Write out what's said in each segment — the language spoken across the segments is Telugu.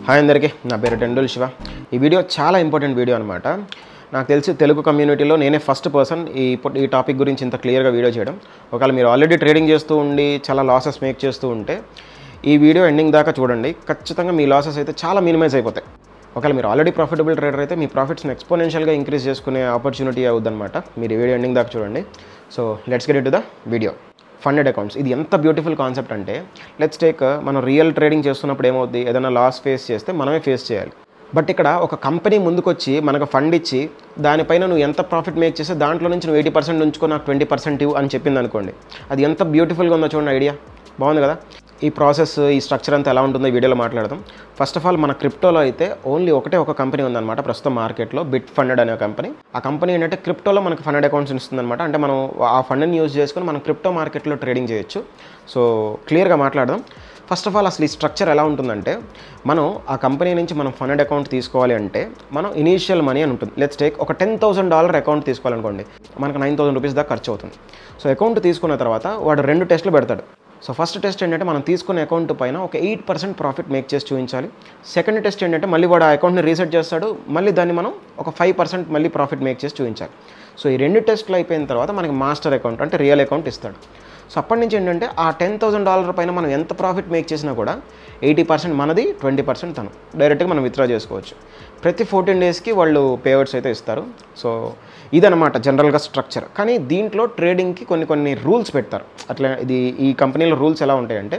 హాయ్ అందరికీ, నా పేరు టెండూల్ శివ. ఈ వీడియో చాలా ఇంపార్టెంట్ వీడియో అనమాట. నాకు తెలిసి తెలుగు కమ్యూనిటీలో నేనే ఫస్ట్ పర్సన్ ఈ టాపిక్ గురించి ఇంత క్లియర్గా వీడియో చేయడం. ఒకవేళ మీరు ఆల్రెడీ ట్రేడింగ్ చేస్తూ ఉండి చాలా లాసెస్ మేక్ చేస్తూ ఉంటే ఈ వీడియో ఎండింగ్ దాకా చూడండి. ఖచ్చితంగా మీ లాసెస్ అయితే చాలా మినిమైజ్ అయిపోతాయి. ఒకవేళ మీరు ఆల్రెడీ ప్రాఫిటబుల్ ట్రేడర్ అయితే మీ ప్రాఫిట్స్ని ఎక్స్పోనెన్షియల్గా ఇంక్రీజ్ చేసుకునే ఆపర్చునిటీ అవుద్దన్నమాట. మీరు ఈ వీడియో ఎండింగ్ దాకా చూడండి. So let's get in to the video. Funded accounts, ఇది ఎంత బ్యూటిఫుల్ కాన్సెప్ట్ అంటే, లెట్స్ టేక్ మనం రియల్ ట్రేడింగ్ చేస్తున్నప్పుడు ఏమవుద్ది, ఏదైనా లాస్ ఫేస్ చేస్తే మనమే ఫేస్ చేయాలి. బట్ ఇక్కడ ఒక కంపెనీ ముందుకొచ్చి మనకు ఫండ్ ఇచ్చి దానిపైన నువ్వు ఎంత ప్రాఫిట్ మేక్ చేస్తే దాంట్లో నుంచి నువ్వు 80% ఉంచుకో, నాకు 20% ఇవ్వు అని చెప్పింది అనుకోండి. అది ఎంత బ్యూటిఫుల్గా ఉందో చూడండి. ఐడియా బాగుంది కదా. ఈ ప్రాసెస్, ఈ స్ట్రక్చర్ అంతా ఎలా ఉంటుందో ఈ వీడియోలో మాట్లాడదాం. ఫస్ట్ ఆఫ్ ఆల్ మన క్రిప్టోలో అయితే ఓన్లీ ఒక కంపెనీ ఉందన్నమాట ప్రస్తుతం మార్కెట్లో, బిట్ ఫండెడ్ అనే కంపెనీ. ఆ కంపెనీ ఏంటంటే క్రిప్టోలో మనకు ఫండెడ్ అకౌంట్స్ ఇస్తుందన్నమాట. అంటే మనం ఆ ఫండ్ని యూజ్ చేసుకొని మనం క్రిప్టో మార్కెట్లో ట్రేడింగ్ చేయొచ్చు. సో క్లియర్గా మాట్లాడదాం. ఫస్ట్ ఆఫ్ ఆల్ అసలు ఈ స్ట్రక్చర్ ఎలా ఉంటుందంటే, మనం ఆ కంపెనీ నుంచి మనం ఫండెడ్ అకౌంట్ తీసుకోవాలి అంటే మనం ఇనీషియల్ మనీ అని ఉంటుంది. లెట్స్ టేక్ ఒక $10,000 అకౌంట్ తీసుకోవాలనుకోండి, మనకు ₹9,000 దాకా ఖర్చు అవుతుంది. సో అకౌంట్ తీసుకున్న తర్వాత వాడు 2 టెస్టులు పెడతాడు. సో ఫస్ట్ టెస్ట్ ఏంటంటే, మనం తీసుకున్న అకౌంట్ పైన ఒక 8% ప్రాఫిట్ మేక్ చేసి చూపించాలి. సెకండ్ టెస్ట్ ఏంటంటే, మళ్ళీ వాడు ఆ అకౌంట్ని రీసెట్ చేస్తాడు, మళ్ళీ దాన్ని మనం ఒక 5% మళ్ళీ ప్రాఫిట్ మేక్ చేసి చూపించాలి. సో ఈ 2 టెస్టులు అయిపోయిన తర్వాత మనకి మాస్టర్ అకౌంట్ అంటే రియల్ అకౌంట్ ఇస్తాడు. సో అప్పటి నుంచి ఏంటంటే, ఆ $10,000 పైన మనం ఎంత ప్రాఫిట్ మేక్ చేసినా కూడా 80% మనది, 20% తను. డైరెక్ట్గా మనం విత్డ్రా చేసుకోవచ్చు. ప్రతి 14 డేస్కి వాళ్ళు పేఅవుట్స్ అయితే ఇస్తారు. సో ఇదనమాట జనరల్గా స్ట్రక్చర్. కానీ దీంట్లో ట్రేడింగ్కి కొన్ని రూల్స్ పెడతారు. అట్లా ఈ కంపెనీలో రూల్స్ ఎలా ఉంటాయంటే,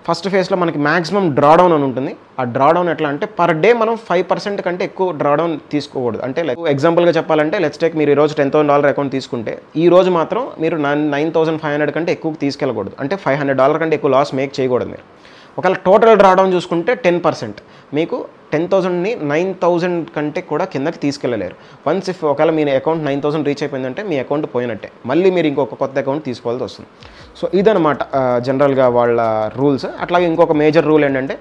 ఫస్ట్ ఫేజ్లో మనకి మ్యాక్సిమం డ్రాడౌన్ అని ఉంటుంది. ఆ డ్రాడౌన్ ఎట్లా అంటే, పర్ డే మనం 5% కంటే ఎక్కువ డ్రాడౌన్ తీసుకోకూడదు. అంటే లైక్ ఎగ్జాంపుల్గా చెప్పాలంటే, లెట్స్ టేక్ మీరు ఈరోజు $10,000 అకౌంట్ తీసుకుంటే ఈ రోజు మాత్రం మీరు 9,500 కంటే ఎక్కువ తీసుకెళ్ళకూడదు. అంటే $500 కంటే ఎక్కువ లాస్ మేక్ చేయకూడదు మీరు. ఒకవేళ టోటల్ డ్రాడౌన్ చూసుకుంటే 10%, మీకు 10,000ని 9,000 కంటే కూడా కిందకి తీసుకెళ్ళలేరు. వన్స్ ఒకవేళ మీ అకౌంట్ 9,000 రీచ్ అయిపోయిందంటే మీ అకౌంట్ పోయినట్టే, మళ్ళీ మీరు ఇంకొక కొత్త అకౌంట్ తీసుకోవాల్సి వస్తుంది. సో ఇదనమాట జనరల్గా వాళ్ళ రూల్స్. అట్లాగే ఇంకొక మేజర్ రూల్ ఏంటంటే,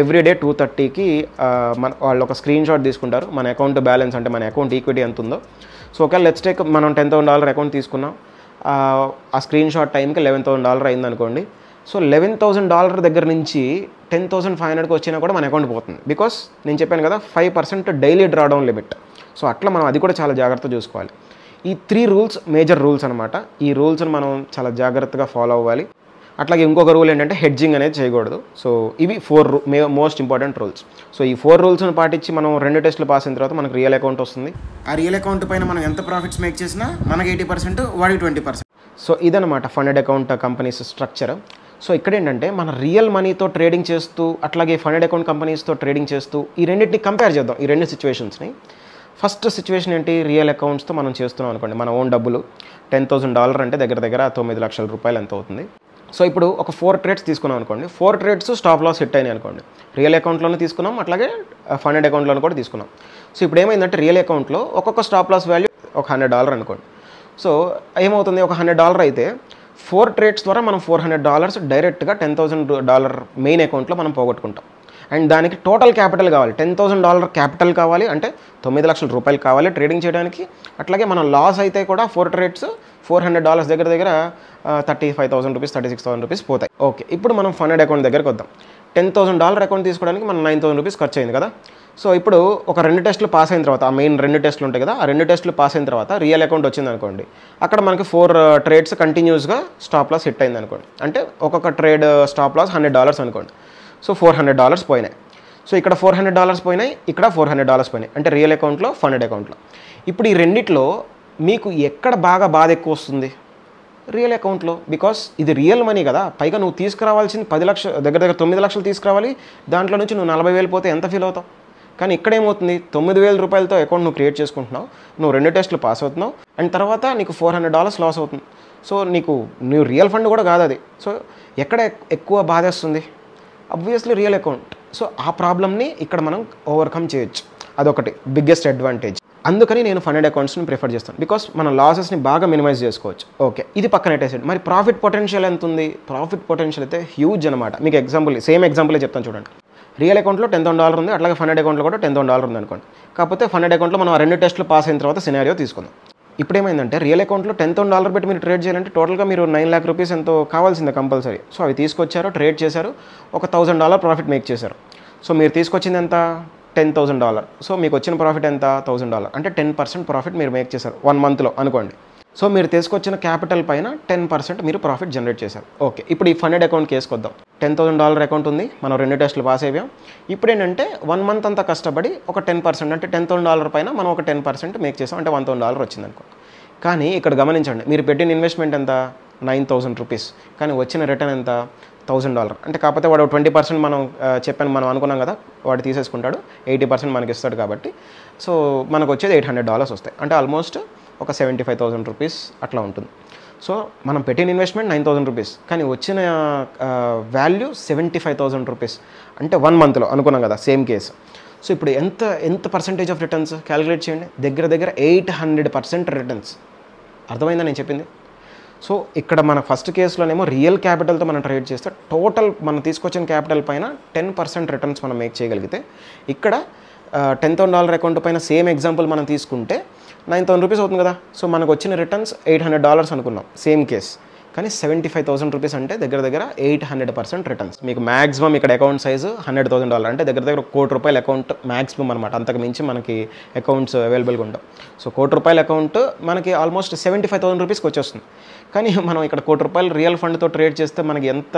ఎవ్రీడే 2:30కి వాళ్ళు ఒక స్క్రీన్ షాట్ తీసుకుంటారు మన అకౌంట్ బ్యాలెన్స్, అంటే మన అకౌంట్ ఈక్విటీ ఎంత ఉందో. సో ఒకవేళ లెట్స్ టేక్ మనం $10,000 అకౌంట్ తీసుకున్నాం, ఆ స్క్రీన్ షాట్ టైంకి $11,000 అయిందనుకోండి. సో $11,000 దగ్గర నుంచి 10,500కి వచ్చినా కూడా మన అకౌంట్ పోతుంది. బికాస్ నేను చెప్పాను కదా, 5% డైలీ డ్రాడౌన్ లిమిట్. సో అట్లా మనం అది కూడా చాలా జాగ్రత్తగా చూసుకోవాలి. ఈ 3 రూల్స్ మేజర్ రూల్స్ అనమాట. ఈ రూల్స్ని మనం చాలా జాగ్రత్తగా ఫాలో అవ్వాలి. అట్లాగే ఇంకొక రూల్ ఏంటంటే, హెడ్జింగ్ అనేది చేయకూడదు. సో ఇవి 4 మోస్ట్ ఇంపార్టెంట్ రూల్స్. సో ఈ 4 రూల్స్ని పాటించి మనం 2 టెస్టులు పాస్ అయిన తర్వాత మనకు రియల్ అకౌంట్ వస్తుంది. ఆ రియల్ అకౌంట్ పైన మనం ఎంత ప్రాఫిట్స్ మేక్ చేసినా మనకి 80%, వాడికి 20%. సో ఇదనమాట funded account companies structure. So ఇక్కడ ఏంటంటే, మన రియల్ మనీతో ట్రేడింగ్ చేస్తూ అట్లాగే ఫండెడ్ అకౌంట్ కంపెనీస్తో ట్రేడింగ్ చేస్తూ ఈ రెండింటిని కంపేర్ చేద్దాం, ఈ 2 సిచ్యువేషన్స్ని. ఫస్ట్ సిచ్యువేషన్ ఏంటి, రియల్ అకౌంట్స్తో మనం చేస్తున్నాం అనుకోండి. మన ఓన్ డబ్బులు $10,000 అంటే దగ్గర $9 లక్షల ఎంత అవుతుంది. సో ఇప్పుడు ఒక 4 ట్రేడ్స్ తీసుకున్నాం అనుకోండి. 4 ట్రేడ్స్ స్టాప్ లాస్ హిట్ అయినాయి అనుకోండి. రియల్ అకౌంట్లోనే తీసుకున్నాం, అట్లాగే ఫండెడ్ అకౌంట్లోనే కూడా తీసుకున్నాం. సో ఇప్పుడు ఏమైందంటే, రియల్ అకౌంట్లో ఒక్కొక్క స్టాప్ లాస్ వాల్యూ ఒక $100 అనుకోండి. సో ఏమవుతుంది, ఒక $100 అయితే 4 ట్రేడ్స్ ద్వారా మనం $400 డైరెక్ట్గా $10,000 మెయిన్ అకౌంట్లో మనం పోగొట్టుకుంటాం. అండ్ దానికి టోటల్ క్యాపిటల్ కావాలి, $10,000 క్యాపిటల్ కావాలి, అంటే $9 లక్షల కావాలి ట్రేడింగ్ చేయడానికి. అట్లాగే మనం లాస్ అయితే కూడా 4 ట్రేడ్స్ $400 దగ్గర $35,000, $36,000 పోతాయి. ఓకే, ఇప్పుడు మనం ఫండెడ్ అకౌంట్ దగ్గరకు వద్దాం. $10,000 అకౌంట్ తీసుకోవడానికి మనం $9,000 ఖర్చు అయింది కదా. సో ఇప్పుడు ఒక 2 టెస్టులు పాస్ అయిన తర్వాత, ఆ మెయిన్ 2 టెస్టులు ఉంటాయి కదా, ఆ 2 టెస్టులు పాస్ అయిన తర్వాత రియల్ అకౌంట్ వచ్చింది అనుకోండి. అక్కడ మనకి 4 ట్రేడ్స్ కంటిన్యూస్గా స్టాప్ లాస్ హిట్ అయింది అనుకోండి. అంటే ఒక్కొక్క ట్రేడ్ స్టాప్ లాస్ $100 అనుకోండి. సో $400 పోయినాయి. సో ఇక్కడ $400 పోయినాయి, ఇక్కడ $400 పోయినాయి. అంటే రియల్ అకౌంట్లో, ఫండెడ్ అకౌంట్లో. ఇప్పుడు ఈ రెండిట్లో మీకు ఎక్కడ బాగా బాధ ఎక్కువ వస్తుంది? రియల్ అకౌంట్లో. బికాస్ ఇది రియల్ మనీ కదా. పైగా నువ్వు తీసుకురావాల్సింది 10 లక్షలు, దగ్గర 9 లక్షలు తీసుకురావాలి. దాంట్లో నుంచి నువ్వు 40,000 పోతే ఎంత ఫీల్ అవుతావు? కానీ ఇక్కడ ఏమవుతుంది, $9,000 అకౌంట్ నువ్వు క్రియేట్ చేసుకుంటున్నావు, నువ్వు 2 టెస్టులు పాస్ అవుతున్నావు, అండ్ తర్వాత నీకు $400 లాస్ అవుతుంది. సో నువ్వు రియల్ ఫండ్ కూడా కాదు అది. సో ఎక్కడ ఎక్కువ బాధేస్తుంది? Obviously real account. సో ఆ ప్రాబ్లమ్ని ఇక్కడ మనం ఓవర్కమ్ చేయొచ్చు. అదొకటి బిగ్గెస్ట్ అడ్వాంటేజ్. అందుకని నేను ఫండెడ్ అకౌంట్స్ని ప్రిఫర్ చేస్తాను. బికాస్ మన లాసెస్ని బాగా మినిమైజ్ చేసుకోవచ్చు. ఓకే, ఇది పక్కన పెట్టేసేయండి. మరి ప్రాఫిట్ పొటెన్షియల్ ఎంత ఉంది? ప్రాఫిట్ పొటెన్షియల్ అయితే హ్యూజ్ అనమాట. మీకు సేమ్ ఎగ్జాంపుల్ చెప్తాను చూడండి. రియల్ అకౌంట్లో $10,000 ఉంది, అట్లాగే ఫండెడ్ అకౌంట్లో కూడా $10,000 ఉంది అనుకోండి. కాకపోతే ఫండెడ్ అకౌంట్లో మనం 2 టెస్టులు పాస్ అయిన తర్వాత సినారియో తీసుకుందాం. ఇప్పుడు ఏమైందంటే, రియల్ అకౌంట్లో $10,000 పెట్టి మీరు ట్రేడ్ చేయాలంటే టోటల్గా మీరు ₹9 లక్షలు ఎంతో కావాల్సిందే కంపల్సరీ. సో అవి తీసుకొచ్చారు, ట్రేడ్ చేశారు, ఒక $1,000 ప్రాఫిట్ మేక్ చేశారు. సో మీరు తీసుకొచ్చింది ఎంత, $10,000. సో మీకు వచ్చిన ప్రాఫిట్ ఎంత, $1,000. అంటే 10% ప్రాఫిట్ మీరు మేక్ చేశారు 1 మంత్లో అనుకోండి. సో మీరు తీసుకొచ్చిన క్యాపిటల్ పైన 10% మీరు ప్రాఫిట్ జనరేట్ చేశారు. ఓకే, ఇప్పుడు ఈ ఫండెడ్ అకౌంట్ కేసుకి వద్దాం. $10,000 అకౌంట్ ఉంది, మనం 2 టెస్టులు పాస్ అయిపోయాం. ఇప్పుడు ఏంటంటే 1 మంత్ అంతా కష్టపడి ఒక 10% అంటే $10,000 పైన మనం ఒక 10% మేక్ చేసాం, అంటే $1,000 వచ్చింది అనుకో. కానీ ఇక్కడ గమనించండి, మీరు పెట్టిన ఇన్వెస్ట్మెంట్ ఎంత, ₹9,000. కానీ వచ్చిన రిటర్న్ ఎంత, $1,000. అంటే కాకపోతే వాడు 20% మనం మనం అనుకున్నాం కదా, వాడు తీసేసుకుంటాడు, 80% మనకి ఇస్తాడు కాబట్టి. సో మనకు వచ్చేది $800 వస్తాయి, అంటే ఆల్మోస్ట్ ఒక ₹75,000 అట్లా ఉంటుంది. సో మనం పెట్టిన ఇన్వెస్ట్మెంట్ ₹9,000, కానీ వచ్చిన వాల్యూ ₹75,000, అంటే 1 మంత్లో అనుకున్నాం కదా, సేమ్ కేసు. సో ఇప్పుడు ఎంత పర్సెంటేజ్ ఆఫ్ రిటర్న్స్ క్యాలిక్యులేట్ చేయండి, దగ్గర 800% రిటర్న్స్. అర్థమైందా నేను చెప్పింది? సో ఇక్కడ మన ఫస్ట్ కేసులోనేమో రియల్ క్యాపిటల్తో మనం ట్రేడ్ చేస్తే టోటల్ మనం తీసుకొచ్చిన క్యాపిటల్ పైన 10% రిటర్న్స్ మనం మేక్ చేయగలిగితే, ఇక్కడ $10,000 అకౌంట్ పైన సేమ్ ఎగ్జాంపుల్ మనం తీసుకుంటే ₹9,000 అవుతుంది కదా. సో మనకు వచ్చిన రిటర్న్స్ $800 అనుకున్నాం, సేమ్ కేస్. కానీ $75,000 అంటే దగ్గర 800% రిటర్న్స్. మీకు మ్యాక్సిమం ఇక్కడ అకౌంట్ సైజు $100,000, అంటే దగ్గర ₹1 కోటి అకౌంట్ మ్యాక్సిమం అనమాట. అంతకు మించి మనకి అకౌంట్స్ అవైలబుల్గా ఉండవు. సో ₹1 కోటి అకౌంట్ మనకి ఆల్మోస్ట్ $75,000 వచ్చేస్తుంది. కానీ మనం ఇక్కడ ₹1 కోటి రియల్ ఫండ్తో ట్రేడ్ చేస్తే మనకి ఎంత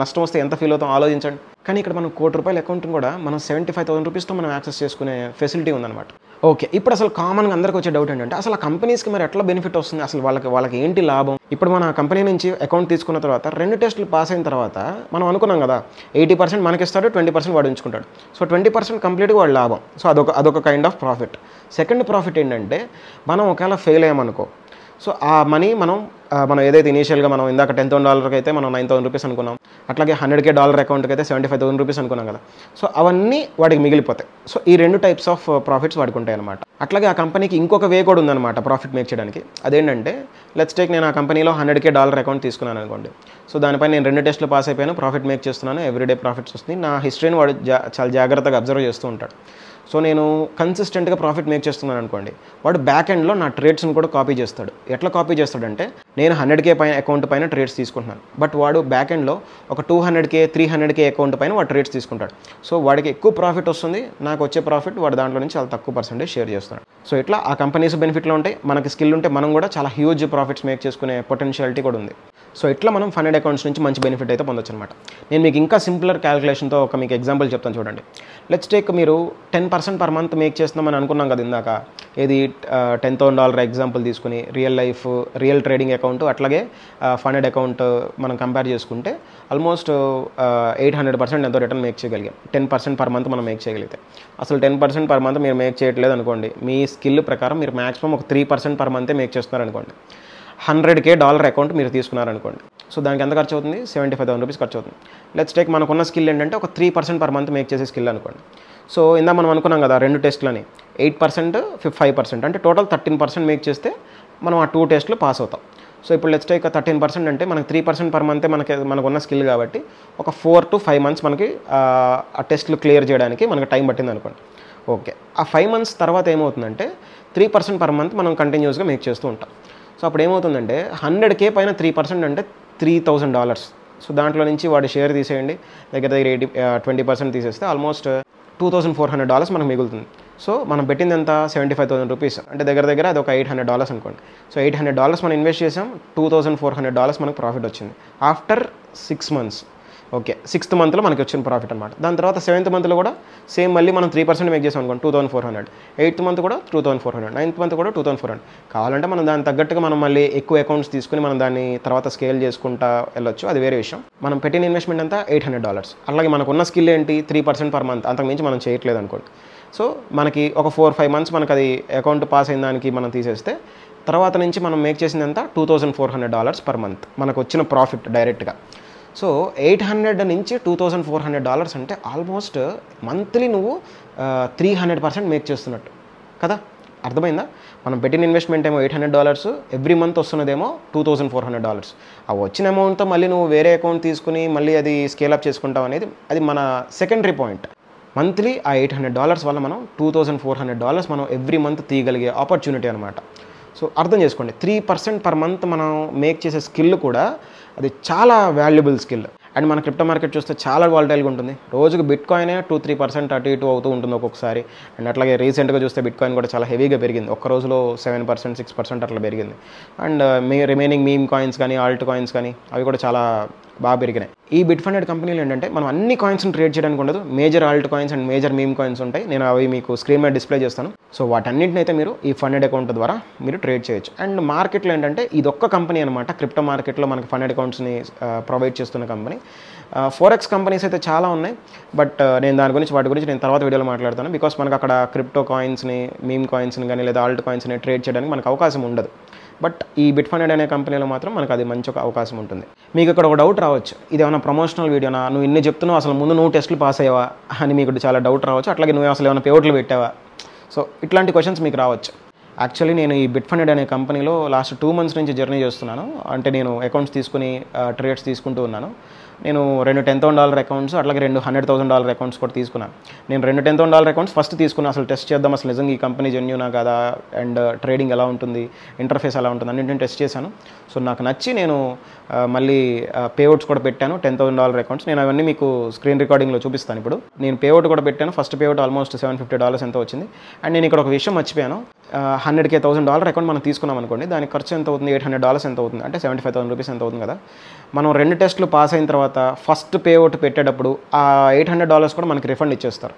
నష్టం వస్తే ఎంత ఫీల్ అవుతాం ఆలోచించండి. కానీ ఇక్కడ మనం ₹1 కోటి అకౌంట్ని కూడా మనం $75,000తో మనం యాక్సెస్ చేసుకునే ఫెసిలిటీ ఉందన్నమాట. ఓకే, ఇప్పుడు అసలు కామన్గా అందరికీ వచ్చే డౌట్ ఏంటంటే, అసలు ఆ కంపెనీస్కి మరి ఎట్లా బెనిఫిట్ వస్తుంది, అసలు వాళ్ళకి ఏంటి లాభం? ఇప్పుడు మన కంపెనీ నుంచి అకౌంట్ తీసుకున్న తర్వాత 2 టెస్టులు పాస్ అయిన తర్వాత మనం అనుకున్నాం కదా, 80% మనకి ఇస్తాడు, 20% వాడు ఉంచుకుంటాడు. సో 20% కంప్లీట్గా వాడు లాభం. సో అదొక kind of profit. Second profit ఏంటంటే, మనం ఒకవేళ ఫెయిల్ అయ్యామనుకో, సో ఆ మనీ మనం ఏదైతే ఇనీషియల్గా మనం ఇందాక $10,000 అయితే మనం $9,000 అనుకున్నాం, అట్లాగే $100,000 అకౌంట్కి అయితే $75,000 అనుకున్నాం కదా. సో అవన్నీ వాడికి మిగిలిపోతాయి. సో ఈ 2 టైప్స్ ఆఫ్ ప్రాఫిట్స్ వాడికి ఉంటాయి అనమాట. అట్లాగే ఆ కంపెనీకి ఇంకొక వే కూడా ఉందన్నమాట ప్రాఫిట్ మేక్ చేయడానికి. అదేంటంటే, లెట్స్ టేక్, నేను ఆ కంపెనీలో $100,000 అకౌంట్ తీసుకున్నాను అనుకోండి. సో దానిపై నేను 2 టెస్టులు పాస్ అయిపోయాను, ప్రాఫిట్ మేక్ చేస్తున్నాను, ఎవ్రీడే ప్రాఫిట్స్ వస్తుంది. నా హిస్టరీని వాడు చాలా జాగ్రత్తగా అబ్జర్వ్ చేస్తూ ఉంటాడు. సో నేను కన్సిస్టెంట్గా ప్రాఫిట్ మేక్ చేస్తున్నాను అనుకోండి, వాడు బ్యాక్ ఎండ్లో నా ట్రేడ్స్ని కూడా కాపీ చేస్తాడు. ఎట్లా కాపీ చేస్తాడంటే, నేను $100,000 పైన అకౌంట్ పైన ట్రేడ్స్ తీసుకుంటున్నాను, బట్ వాడు బ్యాక్ ఎండ్లో ఒక $200,000, $300,000 అకౌంట్ పైన వాడు ట్రేడ్స్ తీసుకుంటాడు. సో వాడికి ఎక్కువ ప్రాఫిట్ వస్తుంది, నాకు వచ్చే ప్రాఫిట్ వాడు దాంట్లో నుంచి చాలా తక్కువ పర్సెంటేజ్ షేర్ చేస్తున్నాడు. సో ఇట్లా ఆ కంపెనీస్ బెనిఫిట్లో ఉంటాయి, మనకి స్కిల్ ఉంటే మనం కూడా చాలా హ్యూజ్ ప్రాఫిట్స్ మేక్ చేసుకునే పొటెన్షియాలిటీ కూడా ఉంది. సో ఇట్లా మనం ఫండెడ్ అకౌంట్స్ నుంచి మంచి బెనిఫిట్ అయితే పొందొచ్చు అనమాట. నేను మీకు ఇంకా సింపులర్ క్యాలిక్యులేషన్తో మీకు ఎగ్జాంపుల్ చెప్తాను చూడండి. లెట్స్ టేక్, మీరు 10% పర్ మంత్ మేక్ చేస్తున్నామని అనుకున్నాం కదా ఇందాక, ఏది $10,000 ఎగ్జాంపుల్ తీసుకుని రియల్ ట్రేడింగ్ అకౌంట్ అట్లాగే ఫండెడ్ అకౌంట్ మనం కంపేర్ చేసుకుంటే ఆల్మోస్ట్ 800% ఎంతో రిటర్న్ మేక్ చేయగలిగాం 10% పర్ మంత్ మనం మేక్ చేయగలిగితే. అసలు 10% పర్ మంత్ మీరు మేక్ చేయట్లేదు అనుకోండి, మీ స్కిల్ ప్రకారం మీరు మ్యాక్సిమం ఒక 3% పర్ మంతే మేక్ చేస్తున్నారు అనుకోండి. $100,000 అకౌంట్ మీరు తీసుకున్నారనుకోండి, సో దానికి ఎంత ఖర్చు అవుతుంది, $75,000 ఖర్చు అవుతుంది. లెట్స్ టేక్, మనకున్న స్కిల్ ఏంటంటే ఒక 3% పర్ మంత్ మేక్ చేసే స్కిల్ అనుకోండి. సో ఇందా మనం అనుకున్నాం కదా 2 టెస్టులని, 8%, 5%, అంటే టోటల్ 13% మేక్ చేస్తే మనం ఆ 2 టెస్టులు పాస్ అవుతాం. సో ఇప్పుడు లెట్స్ టేక్ 13% అంటే మనకి 3% పర్ మంతే మనకున్న స్కిల్ కాబట్టి ఒక 4 to 5 months మనకి ఆ టెస్టులు క్లియర్ చేయడానికి మనకి టైం పట్టింది అనుకోండి. ఓకే, ఆ 5 months తర్వాత ఏమవుతుందంటే 3% పర్ మంత్ మనం కంటిన్యూస్గా మేక్ చేస్తూ ఉంటాం. సో అప్పుడు ఏమవుతుందంటే $100,000 పైన 3% అంటే $3,000. సో దాంట్లో నుంచి వాడి షేర్ తీసేయండి, దగ్గర 20% తీసేస్తే ఆల్మోస్ట్ $2,400 మనకు మిగులుతుంది. సో మనం పెట్టింది ఎంత, $75,000, అంటే దగ్గర అది ఒక $800 అనుకోండి. సో $800 మనం ఇన్వెస్ట్ చేసాం, $2,400 మనకు ప్రాఫిట్ వచ్చింది ఆఫ్టర్ 6 months. ఓకే, 6th monthలో మనకి వచ్చిన ప్రాఫిట్ అనమాట. దాని తర్వాత 7th monthలో కూడా సేమ్ మళ్ళీ మనం 3% మేక్ చేసాం అనుకోండి, 2,400. 8th month కూడా 2,400, 9th month కూడా 2,400. కావాలంటే మనం దాని తగ్గట్టుగా మనం మళ్ళీ ఎక్కువ అకౌంట్స్ తీసుకుని మనం దాన్ని తర్వాత స్కేల్ చేసుకుంటా వెళ్ళొచ్చు, అది వేరే విషయం. మనం పెట్టిన ఇన్వెస్ట్మెంట్ అంతా $800. అలాగే మనకున్న స్కిల్ ఏంటి, 3% పర్ మంత్, అంతకుమించి మనం చేయట్లేదు అనుకోండి. సో మనకి ఒక 4-5 months మనకు అది అకౌంట్ పాస్ అయిన దానికి మనం తీసేస్తే తర్వాత నుంచి మనం మేక్ చేసింది ఎంత, $2,400 పర్ మంత్ మనకు వచ్చిన ప్రాఫిట్ డైరెక్ట్గా. సో 800 నుంచి $2,400 అంటే ఆల్మోస్ట్ మంత్లీ నువ్వు 300% మేక్ చేస్తున్నట్టు కదా. అర్థమైందా? మనం పెట్టిన ఇన్వెస్ట్మెంట్ ఏమో $800, ఎవ్రీ మంత్ వస్తున్నదేమో $2,400. ఆ వచ్చిన అమౌంట్తో మళ్ళీ నువ్వు వేరే అకౌంట్ తీసుకుని మళ్ళీ అది స్కేలప్ చేసుకుంటావు అనేది అది మన సెకండరీ పాయింట్. మంత్లీ ఆ $800 వల్ల మనం $2,400 మనం ఎవ్రీ మంత్ తీయగలిగే ఆపర్చునిటీ అనమాట. సో అర్థం చేసుకోండి, 3% పర్ మంత్ మనం మేక్ చేసే స్కిల్ కూడా అది చాలా వాల్యుబుల్ స్కిల్. అండ్ మన క్రిప్టో మార్కెట్ చూస్తే చాలా వాలటైల్గా ఉంటుంది. రోజుకు బిట్ కాయినే 2-3% అటు ఇటు అవుతూ ఉంటుంది ఒక్కొక్కసారి. అండ్ అట్లాగే రీసెంట్గా చూస్తే బిట్ కాయిన్ కూడా చాలా హెవీగా పెరిగింది. ఒక్క రోజులో 7%, 6% అట్లా పెరిగింది. అండ్ రిమైనింగ్ మీమ్ కాయిన్స్ కానీ, ఆల్ట్ కాయిన్స్ కానీ అవి కూడా చాలా బాగా పెరిగినాయి. ఈ బిట్ ఫండెడ్ కంపెనీలు ఏంటంటే మనం అన్ని కాయిన్స్ని ట్రేడ్ చేయడానికి ఉండదు. Major Alt coins and major meme coins ఉంటాయి. నేను అవి మీకు స్క్రీన్ మీద డిస్ప్లే చేస్తాను. సో వాటన్నింటిని అయితే మీరు ఈ ఫండెడ్ అకౌంట్ ద్వారా మీరు ట్రేడ్ చేయొచ్చు. అండ్ మార్కెట్లో ఏంటంటే ఇదొక్క కంపెనీ అనమాట, క్రిప్టో మార్కెట్లో మనకి ఫండెడ్ అకౌంట్స్ని ప్రొవైడ్ చేస్తున్న కంపెనీ. ఫోరెక్స్ కంపెనీస్ అయితే చాలా ఉన్నాయి, బట్ నేను వాటి గురించి నేను తర్వాత వీడియోలో మాట్లాడతాను. బికాస్ మనకు అక్కడ క్రిప్టో కాయిన్స్ని, మీమ్ కాయిన్స్ని కానీ లేదా ఆల్ట్ కాయిన్స్ని ట్రేడ్ చేయడానికి మనకు అవకాశం ఉండదు. బట్ ఈ బిట్ ఫండెడ్ అనే కంపెనీలో మాత్రం మనకు అది మంచి ఒక అవకాశం ఉంటుంది. మీకు ఇక్కడ ఒక డౌట్ రావచ్చు, ఇది ఏమైనా ప్రమోషనల్ వీడియోనా, నువ్వు ఇన్ని చెప్తున్నావు, అసలు ముందు నువ్వు టెస్టులు పాస్ అయ్యావా అని మీకు చాలా డౌట్ రావచ్చు. అట్లాగే నువ్వు అసలు ఏమైనా పేమెంట్లు పెట్టావా, సో ఇట్లాంటి క్వశ్చన్స్ మీకు రావచ్చు. యాక్చువల్లీ నేను ఈ బిట్ ఫండెడ్ అనే కంపెనీలో లాస్ట్ 2 months నుంచి జర్నీ చేస్తున్నాను. అంటే నేను అకౌంట్స్ తీసుకుని ట్రేడ్స్ తీసుకుంటూ ఉన్నాను. నేను 2 $10,000 అకౌంట్స్ అట్లాగే 2 $100,000 అకౌంట్స్ కూడా తీసుకున్నాను. నేను 2 $10,000 అకౌంట్స్ ఫస్ట్ తీసుకున్నాను, అసలు టెస్ట్ చేద్దాం అసలు నిజంగా ఈ కంపెనీ జెన్యూనా కదా, అండ్ ట్రేడింగ్ ఎలా ఉంటుంది, ఇంటర్ఫేస్ ఎలా ఉంటుంది అన్నింటిని టెస్ట్ చేశాను. సో నాకు నచ్చి నేను మళ్ళీ పేఅవుట్స్ కూడా పెట్టాను. $10,000 అకౌంట్స్ నేను అవన్నీ మీకు స్క్రీన్ రికార్డింగ్లో చూపిస్తాను. ఇప్పుడు నేను పేఅవుట్ కూడా పెట్టాను. ఫస్ట్ పేఅవుట్ ఆల్మోస్ట్ $750 ఎంతో వచ్చింది. అండ్ నేను ఇక్కడ ఒక విషయం మర్చిపోయాను, $100,000 అకౌంట్ మనం తీసుకున్నాం అనుకోండి, దానికి ఖర్చు ఎంత అవుతుంది, $800 ఎంత అవుతుంది, అంటే $75,000 ఎంత అవుతుంది కదా. మనం 2 టెస్టులు పాస్ అయిన తర్వాత ఫస్ట్ పేఅవుట్ పెట్టేటప్పుడు ఆ $800 కూడా మనకి రిఫండ్ ఇచ్చేస్తారు.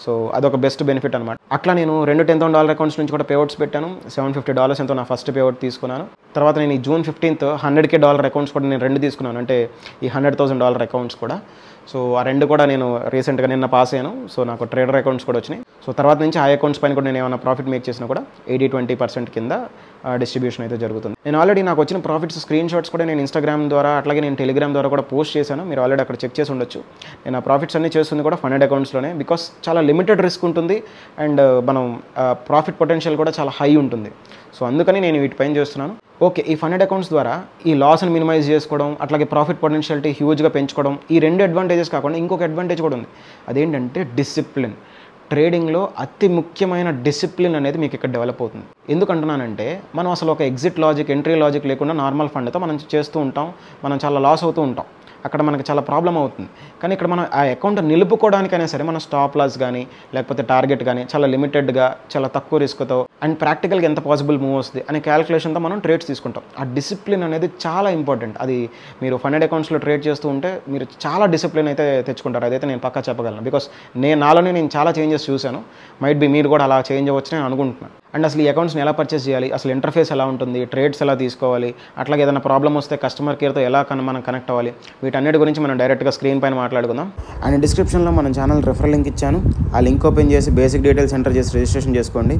సో అదొక బెస్ట్ బెనిఫిట్ అనమాట. అట్లా నేను 2 $10,000 అకౌంట్స్ నుంచి కూడా పేఅవుట్స్ పెట్టాను. $750 ఎంతో నా ఫస్ట్ పేఅవుట్ తీసుకున్నాను. తర్వాత నేను ఈ June 15th $100,000 అకౌంట్స్ కూడా నేను 2 తీసుకున్నాను, అంటే ఈ $100,000 అకౌంట్స్ కూడా. సో ఆ 2 కూడా నేను రీసెంట్గా నిన్న పాస్ అయ్యాను. సో నాకు ట్రేడర్ అకౌంట్స్ కూడా వచ్చినాయి. సో తర్వాత నుంచి ఆ అకౌంట్స్ పైన కూడా నేను ఏమైనా ప్రాఫిట్ మేక్ చేసినా కూడా 80-20% కింద డిస్ట్రిబ్యూషన్ అయితే జరుగుతుంది. నేను ఆల్రెడీ నాకు వచ్చిన ప్రాఫిట్స్ స్క్రీన్ షాట్స్ కూడా నేను ఇన్స్టాగ్రామ్ ద్వారా అట్లాగే నేను టెలిగ్రామ్ ద్వారా కూడా పోస్ట్ చేశాను. మీరు ఆల్రెడీ అక్కడ చెక్ చేసి ఉండొచ్చు. నేను ఆ ప్రాఫిట్స్ అన్నీ చేస్తుంది కూడా ఫండెడ్ అకౌంట్స్లోనే, బికాస్ చాలా లిమిటెడ్ రిస్క్ ఉంటుంది అండ్ మనం ప్రాఫిట్ పొటెన్షియల్ కూడా చాలా హై ఉంటుంది. సో అందుకని నేను వీటిపైన చేస్తున్నాను. ఓకే, ఈ ఫండెడ్ అకౌంట్స్ ద్వారా ఈ లాస్ని మినిమైజ్ చేసుకోవడం అట్లాగే ప్రాఫిట్ పొటెన్షియాలిటీ హ్యూజ్గా పెంచుకోవడం, ఈ 2 అడ్వాంటేజెస్ కాకుండా ఇంకొక అడ్వాంటేజ్ కూడా ఉంది. అదేంటంటే డిసిప్లిన్. ట్రేడింగ్లో అతి ముఖ్యమైన డిసిప్లిన్ అనేది మీకు ఇక్కడ డెవలప్ అవుతుంది. ఎందుకంటున్నానంటే మనం అసలు ఒక ఎగ్జిట్ లాజిక్, ఎంట్రీ లాజిక్ లేకుండా నార్మల్ ఫండ్తో మనం చేస్తూ ఉంటాం, మనం చాలా లాస్ అవుతూ ఉంటాం. అక్కడ మనకు చాలా ప్రాబ్లం అవుతుంది. కానీ ఇక్కడ మనం ఆ అకౌంట్ నిలుపుకోవడానికైనా సరే మన స్టాప్ లాస్ కానీ లేకపోతే టార్గెట్ కానీ చాలా లిమిటెడ్గా, చాలా తక్కువ రిస్క్తో అండ్ ప్రాక్టికల్గా ఎంత పాసిబుల్ మూవ్ వస్తుంది అనే క్యాలిక్యులేషన్తో మనం ట్రేడ్స్ తీసుకుంటాం. ఆ డిసిప్లిన్ అనేది చాలా ఇంపార్టెంట్. అది మీరు ఫండెడ్ అకౌంట్స్లో ట్రేడ్ చేస్తూ ఉంటే మీరు చాలా డిసిప్లిన్ అయితే తెచ్చుకుంటారు. అదైతే నేను పక్కా చెప్పగలను. బికాస్ నాలోనే నేను చాలా చేంజెస్ చూశాను. మైట్ బి మీరు కూడా అలా చేంజ్ అవ్వచ్చు నేను అనుకుంటున్నాను. అండ్ అసలు ఈ అకౌంట్స్ని ఎలా పర్చేస్ చేయాలి, అసలు ఇంటర్ఫేస్ ఎలా ఉంటుంది, ట్రేడ్స్ ఎలా తీసుకోవాలి, అట్లాగే ఏదైనా ప్రాబ్లం వస్తే కస్టమర్ కేర్తో ఎలా మనం కనెక్ట్ అవ్వాలి, వీటన్నిటి గురించి మనం డైరెక్ట్గా స్క్రీన్ పైన మాట్లాడుకుందాం. అండ్ డిస్క్రిప్షన్లో మన ఛానల్ రెఫరల్ లింక్ ఇచ్చాను. ఆ లింక్ ఓపెన్ చేసి బేసిక్ డీటెయిల్స్ ఎంటర్ చేసి రిజిస్ట్రేషన్ చేసుకోండి.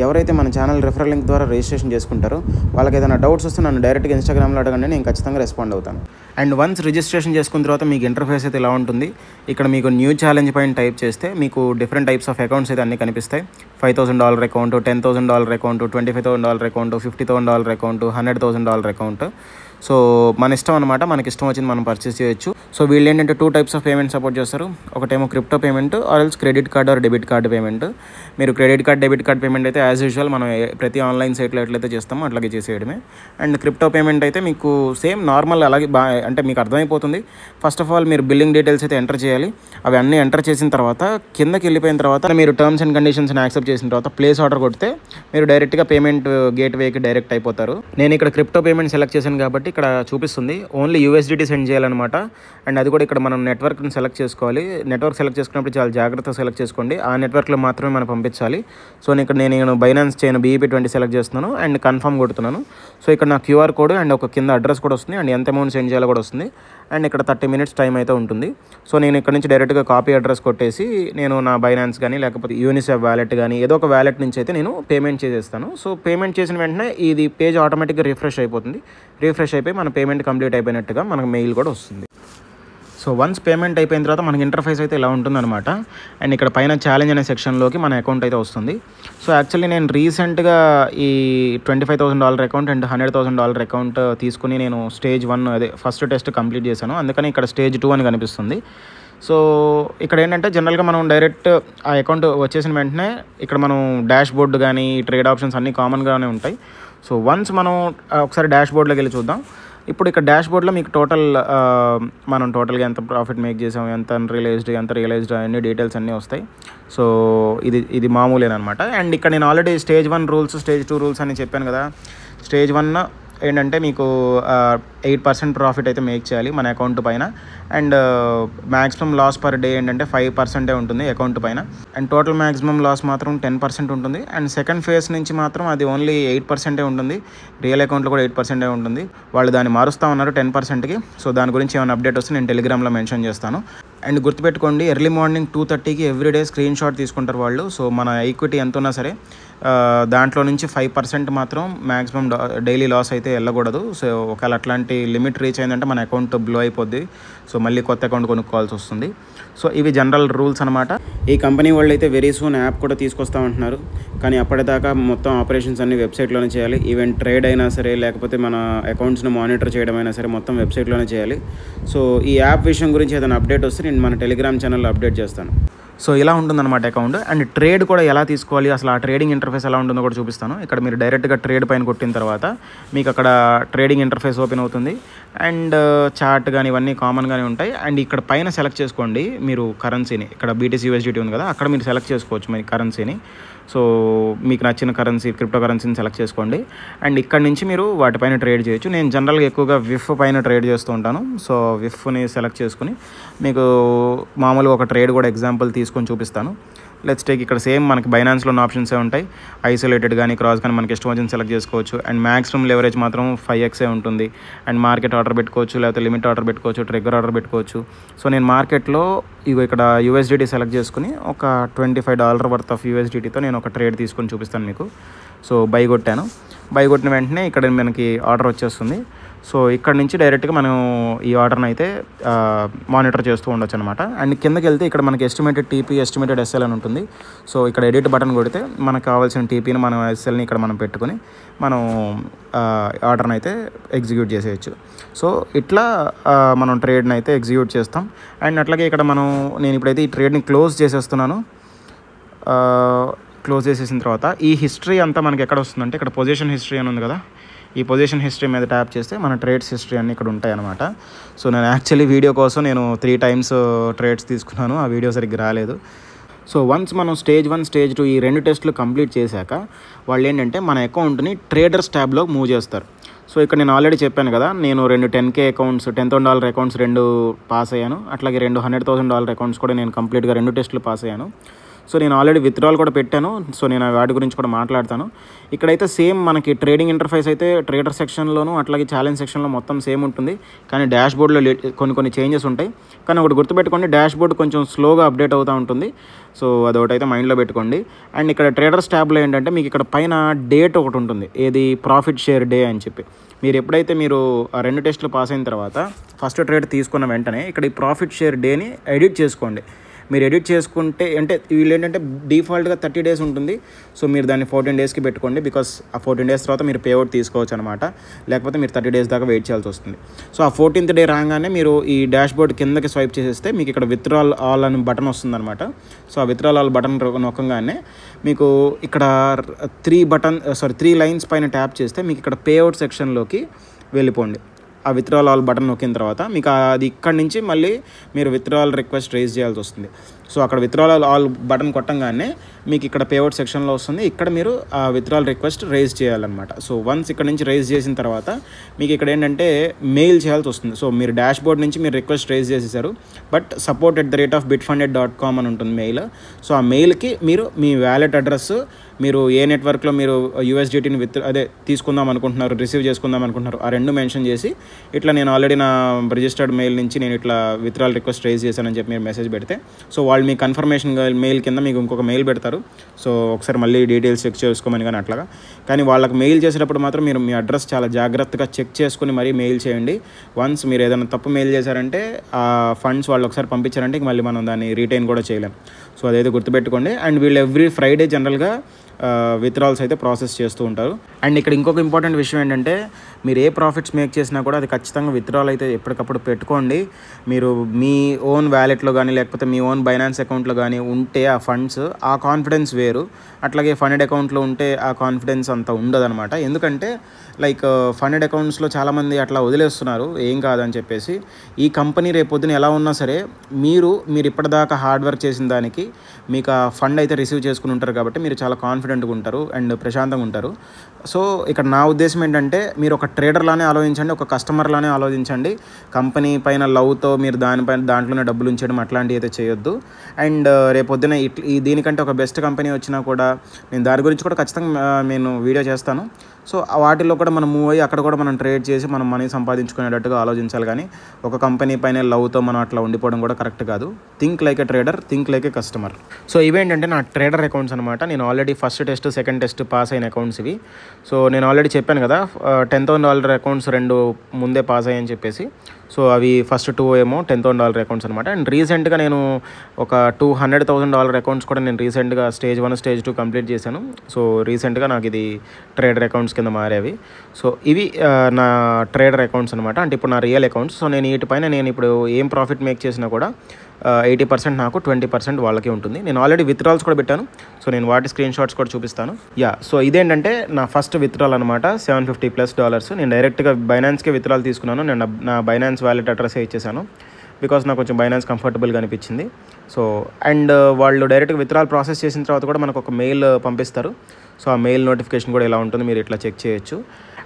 ఎవరైతే మన ఛానల్ రెఫరల్ లింక్ ద్వారా రిజిస్ట్రేషన్ చేసుకుంటారో వాళ్ళకి ఏదైనా డౌట్స్ వస్తే నన్ను డైరెక్ట్గా ఇన్స్టాగ్రామ్లో అడగండి, నేను ఖచ్చితంగా రెస్పాండ్ అవుతాను. అండ్ వన్స్ రిజిస్ట్రేషన్ చేసుకున్న తర్వాత మీకు ఇంటర్ఫేస్ అయితే ఇలా ఉంటుంది. ఇక్కడ మీకు న్యూ ఛాలెంజ్ పైన టైప్ చేస్తే మీకు డిఫరెంట్ టైప్స్ ఆఫ్ అకౌంట్స్ అయితే అన్నీ కనిపిస్తాయి. $5,000 account, $10,000 account, $25,000 account, $50,000 account, $100,000 account. So మన ఇష్టం అనమాట, మనకి ఇష్టం వచ్చింది మనం పర్చేస్ చేయొచ్చు. సో వీళ్ళు ఏంటంటే 2 types ఆఫ్ పేమెంట్ సపోర్ట్ చేస్తారు. ఒకటేమో crypto payment or else credit card or debit card payment. మీరు credit card, debit card payment అయితే యాజ్ యూజువల్ మనం ప్రతి ఆన్లైన్ సైట్లో ఎట్లయితే చేస్తామో అట్లాగే చేసేయడమే. అండ్ క్రిప్టో పేమెంట్ అయితే మీకు సేమ్ నార్మల్ అలాగే అంటే మీకు అర్థమైపోతుంది. ఫస్ట్ ఆఫ్ ఆల్ మీరు బిల్లింగ్ డీటెయిల్స్ అయితే ఎంటర్ చేయాలి. అవి అన్నీ ఎంటర్ చేసిన తర్వాత కిందకి వెళ్ళిపోయిన తర్వాత మీరు టర్మ్స్ అండ్ కండిషన్స్ని యాక్సెప్ట్ చేసిన తర్వాత ప్లేస్ ఆర్డర్ కొడితే మీరు డైరెక్ట్గా పేమెంట్ గేట్వేకి డైరెక్ట్ అయిపోతారు. నేను ఇక్కడ క్రిప్టో పేమెంట్ సెలెక్ట్ చేశాను కాబట్టి ఇక్కడ చూపిస్తుంది ఓన్లీ USDT సెండ్ చేయాలన్నమాట. అండ్ అది కూడా ఇక్కడ మనం నెట్వర్క్ని సెలెక్ట్ చేసుకోవాలి. నెట్వర్క్ సెలెక్ట్ చేసుకున్నప్పుడు చాలా జాగ్రత్తగా సెలెక్ట్ చేసుకోండి. ఆ నెట్వర్క్లో మాత్రమే మనం పంపించాలి. సో ఇక్కడ నేను బైనాన్స్ చైన్ BEP20 సెలెక్ట్ చేస్తున్నాను అండ్ కన్ఫర్మ్ కొడుతున్నాను. సో ఇక్కడ నా QR కోడ్ అండ్ ఒక కింద అడ్రస్ కూడా వస్తుంది అండ్ ఎంత అమౌంట్ సెండ్ చేయాలో కూడా వస్తుంది. అండ్ ఇక్కడ 30 minutes టైం అయితే ఉంటుంది. సో నేను ఇక్కడ నుంచి డైరెక్ట్గా కాపీ అడ్రస్ కొట్టేసి నేను నా బైనాన్స్ కానీ లేకపోతే యూనిసెఫ్ వ్యాలెట్ కానీ ఏదో ఒక వ్యాలెట్ నుంచి అయితే నేను పేమెంట్ చేసేస్తాను. సో పేమెంట్ చేసిన వెంటనే ఇది పేజ్ ఆటోమేటిక్గా రిఫ్రెష్ అయిపోతుంది. రిఫ్రెష్ అయిపోయి మన పేమెంట్ కంప్లీట్ అయిపోయినట్టుగా మనకు మెయిల్ కూడా వస్తుంది. సో వన్స్ పేమెంట్ అయిపోయిన తర్వాత మనకి ఇంటర్ఫేస్ అయితే ఇలా ఉంటుందన్నమాట. అండ్ ఇక్కడ పైన ఛాలెంజ్ అనే సెక్షన్లోకి మన అకౌంట్ అయితే వస్తుంది. సో యాక్చువల్లీ నేను రీసెంట్గా ఈ $25,000 అకౌంట్ అండ్ $100,000 అకౌంట్ తీసుకుని నేను స్టేజ్ 1 అదే ఫస్ట్ టెస్ట్ కంప్లీట్ చేశాను. అందుకని ఇక్కడ స్టేజ్ 2 అని కనిపిస్తుంది. సో ఇక్కడ ఏంటంటే జనరల్గా మనం డైరెక్ట్ ఆ అకౌంట్ వచ్చేసిన వెంటనే ఇక్కడ మనం డాష్ బోర్డు కానీ ట్రేడ్ ఆప్షన్స్ అన్నీ కామన్గానే ఉంటాయి. సో వన్స్ మనం ఒకసారి డాష్ బోర్డ్లోకి వెళ్ళి చూద్దాం. ఇప్పుడు ఇక్కడ డాష్ బోర్డ్లో మీకు టోటల్ మనం టోటల్గా ఎంత ప్రాఫిట్ మేక్ చేసాం, ఎంత రియలైజ్డ్ అన్ని డీటెయిల్స్ అన్నీ వస్తాయి. సో ఇది మామూలేనమాట. అండ్ ఇక్కడ నేను already stage 1 rules, stage 2 rules అని చెప్పాను కదా. స్టేజ్ 1 ఏంటంటే మీకు 8% ప్రాఫిట్ అయితే మేక్ చేయాలి మన అకౌంట్ పైన. And maximum loss per day ఏంటంటే 5% ఉంటుంది అకౌంట్ పైన. అండ్ టోటల్ మ్యాక్సిమం లాస్ మాత్రం 10% ఉంటుంది. అండ్ సెకండ్ ఫేజ్ నుంచి మాత్రం అది ఓన్లీ 8% ఉంటుంది. రియల్ అకౌంట్లో కూడా 8% ఉంటుంది. వాళ్ళు దాన్ని మారుస్తూ ఉన్నారు 10%కి. సో దాని గురించి ఏమైనా అప్డేట్ వస్తే నేను టెలిగ్రామ్లో మెన్షన్ చేస్తాను. అండ్ గుర్తుపెట్టుకోండి, ఎర్లీ మార్నింగ్ 2:30కి ఎవ్రీడే స్క్రీన్ షాట్ తీసుకుంటారు వాళ్ళు. సో మన ఈక్విటీ ఎంత ఉన్నా సరే దాంట్లో నుంచి 5% మాత్రం మ్యాక్సిమం డైలీ లాస్ అయితే వెళ్ళకూడదు. సో ఒకవేళ అట్లాంటి లిమిట్ రీచ్ అయిందంటే మన అకౌంట్ బ్లో అయిపోద్ది. సో మళ్ళీ కొత్త అకౌంట్ కొనుక్కోవాల్సి వస్తుంది. సో ఇవి జనరల్ రూల్స్ అనమాట. ఈ కంపెనీ వాళ్ళు అయితే వెరీ సూన్ యాప్ కూడా తీసుకొస్తా ఉంటున్నారు. కానీ అప్పటిదాకా మొత్తం ఆపరేషన్స్ అన్ని వెబ్సైట్లోనే చేయాలి. ఈవెన్ ట్రేడ్ అయినా సరే, లేకపోతే మన అకౌంట్స్ని మానిటర్ చేయడం అయినా సరే మొత్తం వెబ్సైట్లోనే చేయాలి. సో ఈ యాప్ విషయం గురించి ఏదైనా అప్డేట్ వస్తే నేను మన టెలిగ్రామ్ ఛానల్లో అప్డేట్ చేస్తాను. సో ఇలా ఉంటుందన్నమాట అకౌంట్. అండ్ ట్రేడ్ కూడా ఎలా తీసుకోవాలి, అసలు ఆ ట్రేడింగ్ ఇంటర్ఫేస్ ఎలా ఉంటుందో కూడా చూపిస్తాను. ఇక్కడ మీరు డైరెక్ట్గా ట్రేడ్ పైన కొట్టిన తర్వాత మీకు అక్కడ ట్రేడింగ్ ఇంటర్ఫేస్ ఓపెన్ అవుతుంది. అండ్ చార్ట్ కానీ ఇవన్నీ కామన్గానే ఉంటాయి. అండ్ ఇక్కడ పైన సెలెక్ట్ చేసుకోండి మీరు కరెన్సీని. ఇక్కడ BTC USDT ఉంది కదా, అక్కడ మీరు సెలెక్ట్ చేసుకోవచ్చు మీ కరెన్సీని. సో మీకు నచ్చిన కరెన్సీ, క్రిప్టో కరెన్సీని సెలెక్ట్ చేసుకోండి. అండ్ ఇక్కడ నుంచి మీరు వాటిపైన ట్రేడ్ చేయొచ్చు. నేను జనరల్గా ఎక్కువగా విఫ్ పైన ట్రేడ్ చేస్తూ ఉంటాను. సో విఫ్ని సెలెక్ట్ చేసుకుని మీకు మామూలుగా ఒక ట్రేడ్ కూడా ఎగ్జాంపుల్ తీసుకొని చూపిస్తాను. లెట్స్ టేక్ ఇక్కడ సేమ్ మనకి బైనాన్స్లో ఉన్న ఆప్షన్సే ఉంటాయి. ఐసోలేటెడ్ కానీ క్రాస్ కానీ మనకి ఇష్టం వచ్చిన సెలెక్ట్ చేసుకోవచ్చు. అండ్ మ్యాక్సిమం లెవరేజ్ మాత్రం 5x ఉంటుంది. అండ్ మార్కెట్ ఆర్డర్ పెట్టుకోవచ్చు, లేకపోతే లిమిట్ ఆర్డర్ పెట్టుకోవచ్చు, ట్రిగ్గర్ ఆర్డర్ పెట్టుకోవచ్చు. సో నేను మార్కెట్లో ఇక్కడ USDT సెలెక్ట్ చేసుకుని ఒక $25 వర్త్ ఆఫ్ USDTతో నేను ఒక ట్రేడ్ తీసుకొని చూపిస్తాను మీకు. సో బై కొట్టిన వెంటనే ఇక్కడ మనకి ఆర్డర్ వచ్చేస్తుంది. సో ఇక్కడ నుంచి డైరెక్ట్గా మనం ఈ ఆర్డర్ని అయితే మానిటర్ చేస్తూ ఉండొచ్చు అనమాట. అండ్ కిందకి వెళ్తే ఇక్కడ మనకి ఎస్టిమేటెడ్ TP, ఎస్టిమేటెడ్ SL అని ఉంటుంది. సో ఇక్కడ ఎడిట్ బటన్ కొడితే మనకు కావాల్సిన TPని మనం SLని ఇక్కడ మనం పెట్టుకుని మనం ఆర్డర్ని అయితే ఎగ్జిక్యూట్ చేసేయచ్చు. సో ఇట్లా మనం ట్రేడ్ని అయితే ఎగ్జిక్యూట్ చేస్తాం. అండ్ అట్లాగే ఇక్కడ నేను ఇప్పుడైతే ఈ ట్రేడ్ని క్లోజ్ చేసేస్తున్నాను. క్లోజ్ చేసేసిన తర్వాత ఈ హిస్టరీ అంతా మనకి ఎక్కడ వస్తుందంటే ఇక్కడ పొజిషన్ హిస్టరీ అని ఉంది కదా, ఈ పొజిషన్ హిస్టరీ మీద ట్యాప్ చేస్తే మన ట్రేడ్స్ హిస్టరీ అన్నీ ఇక్కడ ఉంటాయి అన్నమాట. సో నేను యాక్చువల్లీ వీడియో కోసం నేను 3 times ట్రేడ్స్ తీసుకున్నాను, ఆ వీడియో సరిగ్గా రాలేదు. సో వన్స్ మనం స్టేజ్ 1, స్టేజ్ 2 ఈ 2 టెస్టులు కంప్లీట్ చేశాక వాళ్ళు ఏంటంటే మన అకౌంట్ని ట్రేడర్స్ ట్యాబ్లో మూవ్ చేస్తారు. సో ఇక్కడ నేను ఆల్రెడీ చెప్పాను కదా, నేను 2 10K అకౌంట్స్, $10,000 అకౌంట్స్ 2 పాస్ అయ్యాను. అట్లాగే 2 $100,000 అకౌంట్స్ కూడా నేను కంప్లీట్గా 2 టెస్టులు పాస్ అయ్యాను. సో నేను ఆల్రెడీ విత్డ్రాల్ కూడా పెట్టాను. సో నేను వాటి గురించి కూడా మాట్లాడతాను. ఇక్కడైతే సేమ్ మనకి ట్రేడింగ్ ఇంటర్ఫేస్ అయితే ట్రేడర్ సెక్షన్లోను అట్లాగే ఛాలెంజ్ సెక్షన్లో మొత్తం సేమ్ ఉంటుంది. కానీ డాష్ బోర్డ్లో కొన్ని చేంజెస్ ఉంటాయి. కానీ ఒకటి గుర్తుపెట్టుకోండి, డాష్ బోర్డ్ కొంచెం స్లోగా అప్డేట్ అవుతూ ఉంటుంది. సో అదొకటైతే మైండ్లో పెట్టుకోండి. అండ్ ఇక్కడ ట్రేడర్స్ ట్యాబ్లో ఏంటంటే మీకు ఇక్కడ పైన డేట్ ఒకటి ఉంటుంది, ఏది ప్రాఫిట్ షేర్ డే అని చెప్పి. మీరు ఎప్పుడైతే మీరు ఆ 2 టెస్టులు పాస్ అయిన తర్వాత ఫస్ట్ ట్రేడ్ తీసుకున్న వెంటనే ఇక్కడ ఈ ప్రాఫిట్ షేర్ డేని ఎడిట్ చేసుకోండి. మీరు ఎడిట్ చేసుకుంటే అంటే వీళ్ళు ఏంటంటే డిఫాల్ట్గా 30 days ఉంటుంది. సో మీరు దాన్ని 14 daysకి పెట్టుకోండి. బికాస్ ఆ 14 days తర్వాత మీరు పేఅవుట్ తీసుకోవచ్చు అనమాట. లేకపోతే మీరు 30 days దాకా వెయిట్ చేయాల్సి వస్తుంది. సో ఆ 14th day రాగానే మీరు ఈ డాష్ బోర్డ్ కిందకి స్వైప్ చేసేస్తే మీకు ఇక్కడ విత్డ్రాల్ ఆల్ అని బటన్ వస్తుంది అనమాట. సో ఆ విత్డ్రాల్ ఆల్ బటన్ నొక్కగానే మీకు ఇక్కడ 3 lines పైన ట్యాప్ చేస్తే మీకు ఇక్కడ పేఅవుట్ సెక్షన్లోకి వెళ్ళిపోండి. ఆ విత్డ్రాల్ ఆల్ బటన్ నొక్కిన తర్వాత మీకు అది ఇక్కడి నుంచి మళ్ళీ మీరు విత్డ్రాల్ రిక్వెస్ట్ రైజ్ చేయాల్సి వస్తుంది. సో అక్కడ విత్డ్రాల్ ఆల్ బటన్ కొట్టంగానే మీకు ఇక్కడ పేఅవుట్ సెక్షన్లో వస్తుంది. ఇక్కడ మీరు ఆ విత్డ్రాల్ రిక్వెస్ట్ రైజ్ చేయాలన్నమాట. సో వన్స్ ఇక్కడ నుంచి రైజ్ చేసిన తర్వాత మీకు ఇక్కడ ఏంటంటే మెయిల్ చేయాల్సి వస్తుంది. సో మీరు డాష్ బోర్డ్ నుంచి మీరు రిక్వెస్ట్ రైజ్ చేసేసారు, బట్ support@bitfunded.com అని ఉంటుంది మెయిల్. సో ఆ మెయిల్కి మీరు మీ వ్యాలెట్ అడ్రస్, మీరు ఏ నెట్వర్క్లో మీరు USDTని తీసుకుందాం అనుకుంటున్నారు, రిసీవ్ చేసుకుందాం అనుకుంటున్నారు, ఆ 2 మెన్షన్ చేసి ఇట్లా నేను ఆల్రెడీ నా రిజిస్టర్డ్ మెయిల్ నుంచి నేను ఇట్లా విత్డ్రాల్ రిక్వెస్ట్ రైజ్ చేశానని చెప్పి మీరు మెసేజ్ పెడితే సో వాళ్ళు మీ కన్ఫర్మేషన్ మెయిల్ కింద మీకు ఇంకొక మెయిల్ పెడతారు. సో ఒకసారి మళ్ళీ డీటెయిల్స్ చెక్ చేసుకోమని కానీ అట్లాగా. కానీ వాళ్ళకి మెయిల్ చేసేటప్పుడు మాత్రం మీరు మీ అడ్రస్ చాలా జాగ్రత్తగా చెక్ చేసుకుని మరీ మెయిల్ చేయండి. వన్స్ మీరు ఏదైనా తప్పు మెయిల్ చేశారంటే ఆ ఫండ్స్ వాళ్ళు ఒకసారి పంపించారంటే మళ్ళీ మనం దాన్ని రిటైన్ కూడా చేయలేం. సో అదైతే గుర్తుపెట్టుకోండి. అండ్ వీళ్ళు ఎవ్రీ ఫ్రైడే జనరల్గా విత్డ్రాల్స్ అయితే ప్రాసెస్ చేస్తూ ఉంటారు. అండ్ ఇక్కడ ఇంకొక ఇంపార్టెంట్ విషయం ఏంటంటే మీరు ఏ ప్రాఫిట్స్ మేక్ చేసినా కూడా అది ఖచ్చితంగా విత్డ్రాల్ అయితే ఎప్పటికప్పుడు పెట్టుకోండి. మీరు మీ ఓన్ వ్యాలెట్లో కానీ లేకపోతే మీ ఓన్ బైనాన్స్ అకౌంట్లో కానీ ఉంటే ఆ ఫండ్స్, ఆ కాన్ఫిడెన్స్ వేరు. అట్లాగే ఫండెడ్ అకౌంట్లో ఉంటే ఆ కాన్ఫిడెన్స్ అంత ఉండదన్నమాట. ఎందుకంటే లైక్ ఫండెడ్ అకౌంట్స్లో చాలామంది అట్లా వదిలేస్తున్నారు ఏం కాదని చెప్పేసి. ఈ కంపెనీ రేపొద్దున ఎలా ఉన్నా సరే మీరు ఇప్పటిదాకా హార్డ్ వర్క్ చేసిన దానికి మీకు ఆ ఫండ్ అయితే రిసీవ్ చేసుకుని ఉంటారు కాబట్టి మీరు చాలా కాన్ఫిడెంట్గా ఉంటారు అండ్ ప్రశాంతంగా ఉంటారు. సో ఇక్కడ నా ఉద్దేశం ఏంటంటే మీరు ఒక ట్రేడర్లానే ఆలోచించండి, ఒక కస్టమర్లానే ఆలోచించండి. కంపెనీ పైన లవ్తో మీరు దాంట్లోనే డబ్బులు ఉంచడం అట్లాంటివి అయితే చేయొద్దు. అండ్ రేపొద్దున దీనికంటే ఒక బెస్ట్ కంపెనీ వచ్చినా కూడా నేను దాని గురించి కూడా ఖచ్చితంగా నేను వీడియో చేస్తాను. సో వాటిల్లో కూడా మనం మూవ్ అయ్యి అక్కడ కూడా మనం ట్రేడ్ చేసి మనం మనీ సంపాదించుకునేటట్టుగా ఆలోచించాలి. కానీ ఒక కంపెనీ పైన లవ్తో మనం అట్లా ఉండిపోవడం కూడా కరెక్ట్ కాదు. Think like a trader, think like a customer. So ఇవేంటంటే నా ట్రేడర్ అకౌంట్స్ అనమాట. నేను already first test, second test pass అయిన అకౌంట్స్ ఇవి. సో నేను ఆల్రెడీ చెప్పాను కదా $10,000 అకౌంట్స్ 2 ముందే పాస్ అయ్యని చెప్పేసి. సో అవి ఫస్ట్ 2 ఏమో $10,000 అకౌంట్స్ అనమాట. అండ్ రీసెంట్గా నేను ఒక $200,000 అకౌంట్స్ కూడా నేను రీసెంట్గా స్టేజ్ 1, స్టేజ్ 2 కంప్లీట్ చేశాను. సో రీసెంట్గా నాకు ఇది ట్రేడర్ అకౌంట్స్ కింద మారేవి. సో ఇవి నా ట్రేడర్ అకౌంట్స్ అనమాట. అంటే ఇప్పుడు నా రియల్ అకౌంట్స్. సో నేను వీటిపైన నేను ఇప్పుడు ఏం ప్రాఫిట్ మేక్ చేసినా కూడా 80% నాకు, 20% వాళ్ళకే ఉంటుంది. నేను ఆల్రెడీ విత్డ్రాల్స్ కూడా పెట్టాను. సో నేను వాటి స్క్రీన్ షాట్స్ కూడా చూపిస్తాను. సో ఇదేంటంటే నా ఫస్ట్ విత్డ్రాల్ అనమాట, $750+ నేను డైరెక్ట్గా బైనాన్స్కే విత్డ్రాల్ తీసుకున్నాను. నేను నా బైనాన్స్ వ్యాలెట్ అడ్రస్ ఇచ్చేసాను బికాస్ నాకు కొంచెం బైనాన్స్ కంఫర్టబుల్గా అనిపించింది. సో అండ్ వాళ్ళు డైరెక్ట్గా విత్డ్రాల్ ప్రాసెస్ చేసిన తర్వాత కూడా మనకు ఒక మెయిల్ పంపిస్తారు. సో ఆ మెయిల్ నోటిఫికేషన్ కూడా ఎలా ఉంటుంది మీరు ఇట్లా చెక్ చేయొచ్చు.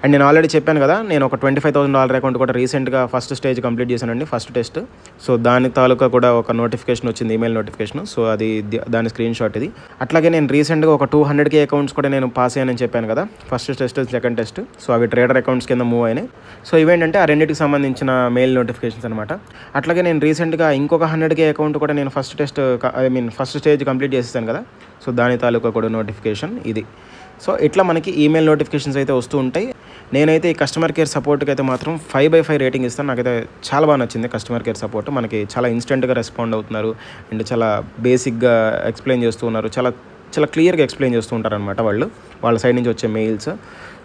అండ్ నేను ఆల్రెడీ చెప్పాను కదా నేను ఒక $25,000 అకౌంట్ కూడా రీసెంట్గా ఫస్ట్ స్టేజ్ కంప్లీట్ చేశానండి, ఫస్ట్ టెస్ట్. సో దాని తాలూకా కూడా ఒక నోటిఫికేషన్ వచ్చింది, ఈమెయిల్ నోటిఫికేషన్. సో అది దాని స్క్రీన్ షాట్ ఇది. అట్లాగే నేను రీసెంట్గా ఒక 200K అకౌంట్స్ కూడా నేను పాస్ అయ్యానని చెప్పాను కదా, first test, second test. So అవి ట్రేడర్ అకౌంట్స్ కింద మూవ్ అయినాయి. సో ఇవేంటంటే ఆ రెండింటికి సంబంధించిన మెయిల్ నోటిఫికేషన్స్ అనమాట. అట్లాగే నేను రీసెంట్గా ఇంకొక 100K అకౌంట్ కూడా నేను ఫస్ట్ స్టేజ్ కంప్లీట్ చేసేసాను కదా. సో దాని తాలూకా కూడా నోటిఫికేషన్ ఇది. సో ఇట్లా మనకి ఈమెయిల్ నోటిఫికేషన్స్ అయితే వస్తూ ఉంటాయి. నేనైతే ఈ కస్టమర్ కేర్ సపోర్ట్కి అయితే మాత్రం 5/5 రేటింగ్ ఇస్తాను. నాకైతే చాలా బాగా నచ్చింది కస్టమర్ కేర్ సపోర్ట్. మనకి చాలా ఇన్స్టెంట్గా రెస్పాండ్ అవుతున్నారు అండ్ చాలా బేసిక్గా ఎక్స్ప్లెయిన్ చేస్తూ ఉన్నారు. చాలా క్లియర్గా ఎక్స్ప్లెయిన్ చేస్తూ ఉంటారు అనమాట వాళ్ళ సైడ్ నుంచి వచ్చే మెయిల్స్.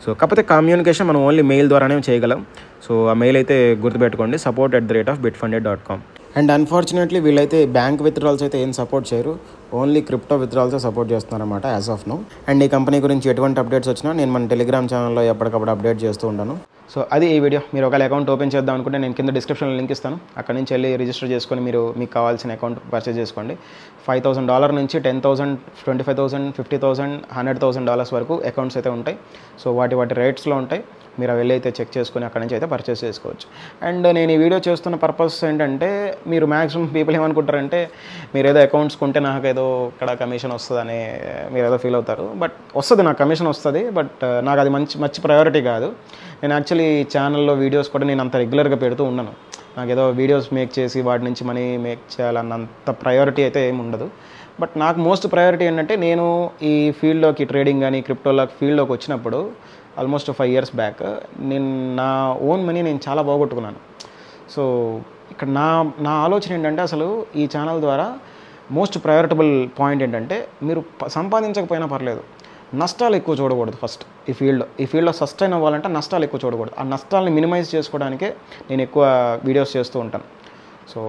సో కాకపోతే కమ్యూనికేషన్ మనం ఓన్లీ మెయిల్ ద్వారానే చేయగలం. సో ఆ మెయిల్ అయితే గుర్తుపెట్టుకోండి, support@bitfunded.com. అండ్ అన్ఫార్చునేట్లీ వీళ్ళైతే బ్యాంక్ విత్డ్రాల్స్ అయితే ఏం సపోర్ట్ చేయరు, ఓన్లీ క్రిప్టో విత్డ్రాల్సే సపోర్ట్ చేస్తున్నారన్నమాట యాజ్ ఆఫ్ నౌ. అండ్ ఈ కంపెనీ గురించి ఎటువంటి అప్డేట్స్ వచ్చినా నేను మన టెలిగ్రామ్ ఛానల్లో ఎప్పటికప్పుడు అప్డేట్ చేస్తూ ఉంటాను. సో అది ఈ వీడియో. మీరు ఒకవేళ అకౌంట్ ఓపెన్ చేద్దాం అనుకుంటే నేను కింద డిస్క్రిప్షన్లో లింక్ ఇస్తాను, అక్కడ నుంచి వెళ్ళి రిజిస్టర్ చేసుకొని మీకు కావాల్సిన అకౌంట్ పర్చేజ్ చేసుకోండి. $5,000 నుంచి $10,000, $25,000, $50,000, $100,000 వరకు అకౌంట్స్ అయితే ఉంటాయి. సో వాటి రేట్స్లో ఉంటాయి. మీరు వెళ్ళి అయితే చెక్ చేసుకొని అక్కడ నుంచి అయితే పర్చేస్ చేసుకోవచ్చు. అండ్ నేను ఈ వీడియో చేస్తున్న పర్పస్ ఏంటంటే మీరు మ్యాక్సిమం పీపుల్ ఏమనుకుంటారంటే మీరు ఏదో అకౌంట్స్ కొంటే నాకు ఏదో ఇక్కడ కమిషన్ వస్తుందని మీరు ఏదో ఫీల్ అవుతారు. బట్ వస్తుంది, నాకు కమిషన్ వస్తుంది. బట్ నాకు అది మంచి ప్రయారిటీ కాదు. నేను యాక్చువల్లీ ఛానల్లో వీడియోస్ కూడా నేను అంత రెగ్యులర్గా పెడుతూ ఉన్నాను. నాకు ఏదో వీడియోస్ మేక్ చేసి వాటి నుంచి మనీ మేక్ చేయాలన్నంత ప్రయారిటీ అయితే ఏమి ఉండదు. బట్ నాకు మోస్ట్ ప్రయారిటీ ఏంటంటే నేను ఈ ఫీల్డ్లోకి ట్రేడింగ్ కానీ క్రిప్టోలో ఫీల్డ్లోకి వచ్చినప్పుడు ఆల్మోస్ట్ 5 years బ్యాక్ నేను నా ఓన్ మనీ నేను చాలా బాగొట్టుకున్నాను. సో ఇక్కడ నా ఆలోచన ఏంటంటే అసలు ఈ ఛానల్ ద్వారా మోస్ట్ ప్రయారిటబుల్ పాయింట్ ఏంటంటే మీరు సంపాదించకపోయినా పర్లేదు, నష్టాలు ఎక్కువ చూడకూడదు. ఫస్ట్ ఈ ఫీల్డ్లో సస్టైన్ అవ్వాలంటే నష్టాలు ఎక్కువ చూడకూడదు. ఆ నష్టాలని మినిమైజ్ చేసుకోవడానికే నేను ఎక్కువ వీడియోస్ చేస్తూ ఉంటాను. సో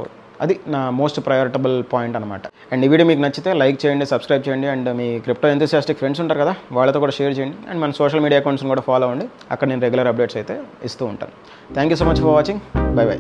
అది నా మోస్ట్ ప్రయారిటబుల్ పాయింట్ అనమాట. అండ్ ఈ వీడియో మీకు నచ్చితే లైక్ చేయండి, సబ్స్క్రైబ్ చేయండి. And me crypto enthusiastic friends ఉంటారు కదా, వాళ్ళతో కూడా షేర్ చేయండి. అండ్ మన సోషల్ మీడియా అకౌంట్స్ని కూడా ఫాలో అవ్వండి, అక్కడ నేను రెగ్యులర్ అప్డేట్స్ అయితే ఇస్తూ ఉంటాను. Thank you so much for watching. By by.